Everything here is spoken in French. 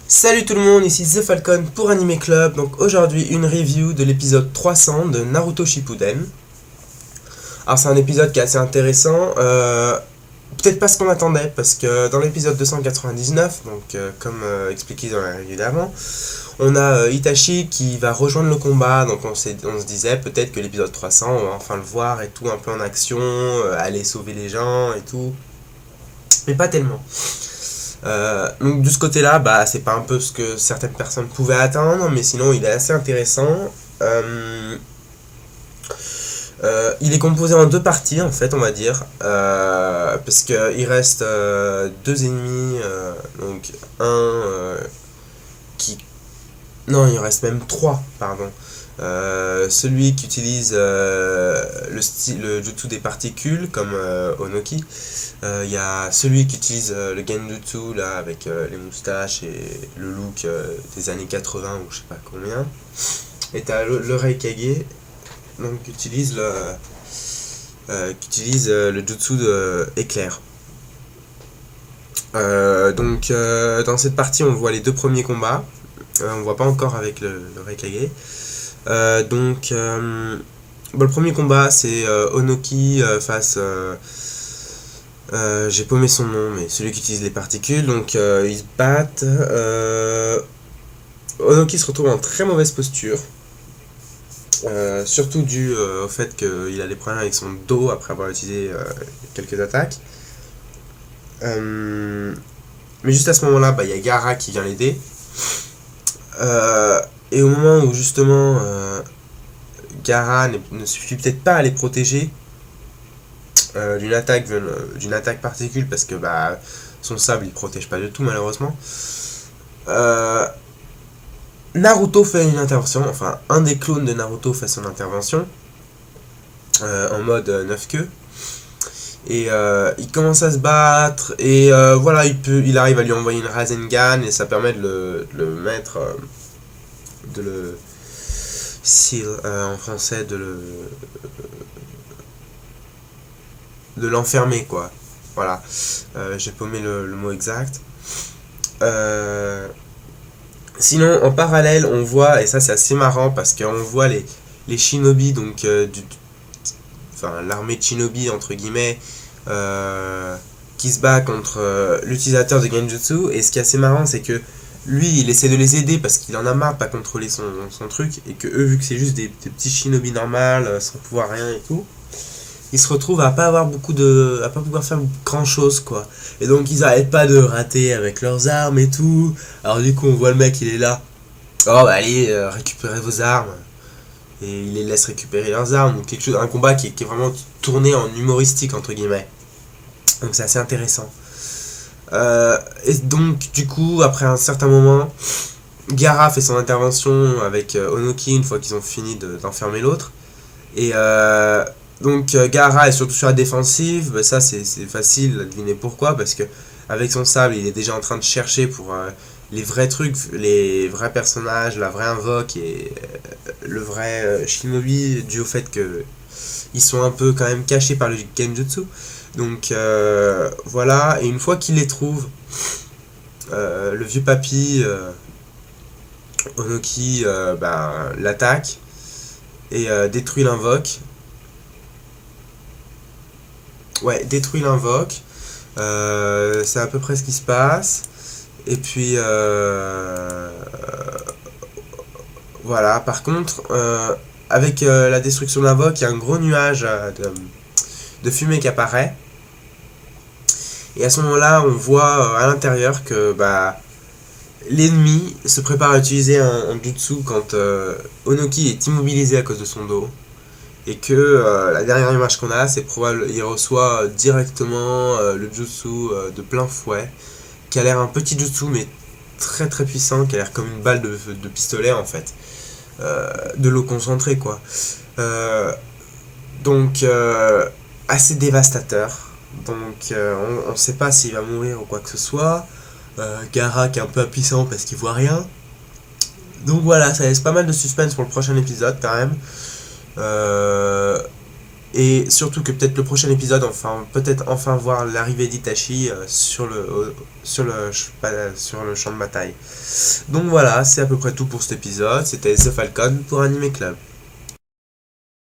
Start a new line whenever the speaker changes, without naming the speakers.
Salut tout le monde, ici The Falcon pour Anime Club. Donc aujourd'hui une review de l'épisode 300 de Naruto Shippuden. Alors c'est un épisode qui est assez intéressant, peut-être pas ce qu'on attendait, parce que dans l'épisode 299, donc expliqué dans la review d'avant, on a Itachi qui va rejoindre le combat, donc on se disait peut-être que l'épisode 300 on va enfin le voir et tout un peu en action, aller sauver les gens et tout, mais pas tellement. Donc de ce côté-là, c'est pas un peu ce que certaines personnes pouvaient attendre, mais sinon il est assez intéressant. Il est composé en deux parties en fait, on va dire, parce qu'il reste deux ennemis, donc qui... Non, il reste même trois, pardon. Celui qui utilise le jutsu des particules comme Onoki. Il y a celui qui utilise le genjutsu là avec les moustaches et le look des années 80 ou je sais pas combien. Et t'as le Raikage donc qui utilise le jutsu de éclair. Dans cette partie on voit les deux premiers combats. On voit pas encore avec le Raikage. Le premier combat c'est Onoki face j'ai paumé son nom, mais celui qui utilise les particules. Donc ils se battent. Onoki se retrouve en très mauvaise posture, surtout dû au fait qu'il a des problèmes avec son dos après avoir utilisé quelques attaques. Mais juste à ce moment-là, il y a Gaara qui vient l'aider. Et au moment où justement Gaara ne suffit peut-être pas à les protéger d'une attaque particule, parce que son sable il protège pas du tout malheureusement, Naruto fait une intervention, enfin un des clones de Naruto fait son intervention en mode 9 queues, et il commence à se battre et voilà, il arrive à lui envoyer une Rasengan et ça permet de le mettre, de le seal en français, de l'enfermer quoi. Voilà, j'ai paumé le mot exact. Sinon en parallèle on voit, et ça c'est assez marrant parce qu'on voit les shinobi, donc l'armée de shinobi entre guillemets, qui se bat contre l'utilisateur de genjutsu. Et ce qui est assez marrant c'est que lui il essaie de les aider parce qu'il en a marre de pas contrôler son truc, et que eux, vu que c'est juste des petits shinobi normales sans pouvoir rien et tout, ils se retrouvent à pas pouvoir faire grand chose quoi. Et donc ils arrêtent pas de rater avec leurs armes et tout. Alors du coup on voit le mec, il est là, allez récupérez vos armes, et il les laisse récupérer leurs armes. Donc un combat qui est vraiment tourné en humoristique entre guillemets. Donc c'est assez intéressant. Et donc du coup après un certain moment, Gaara fait son intervention avec Onoki une fois qu'ils ont fini d'enfermer l'autre. Et donc Gaara est surtout sur la défensive. Ça c'est facile à deviner pourquoi, parce que avec son sable il est déjà en train de chercher pour les vrais trucs, les vrais personnages, la vraie invoque et le vrai shinobi, dû au fait que ils sont un peu quand même cachés par le genjutsu. Donc voilà, et une fois qu'il les trouve, le vieux papy Onoki l'attaque et détruit l'invoque. Ouais, détruit l'invoque. C'est à peu près ce qui se passe. Et puis voilà, par contre, avec la destruction de l'invoque, il y a un gros nuage de fumée qui apparaît. Et à ce moment-là, on voit à l'intérieur que l'ennemi se prépare à utiliser un jutsu quand Onoki est immobilisé à cause de son dos. Et que la dernière image qu'on a, c'est probable il reçoit directement le jutsu de plein fouet, qui a l'air un petit jutsu mais très très puissant, qui a l'air comme une balle de pistolet en fait, de l'eau concentrée quoi. Donc assez dévastateur. Donc on sait pas s'il va mourir ou quoi que ce soit. Gaara qui est un peu impuissant parce qu'il voit rien. Donc voilà, ça laisse pas mal de suspense pour le prochain épisode quand même. Et surtout que peut-être le prochain épisode, peut-être enfin voir l'arrivée d'Itachi sur le champ de bataille. Donc voilà, c'est à peu près tout pour cet épisode. C'était The Falcon pour Anime Club.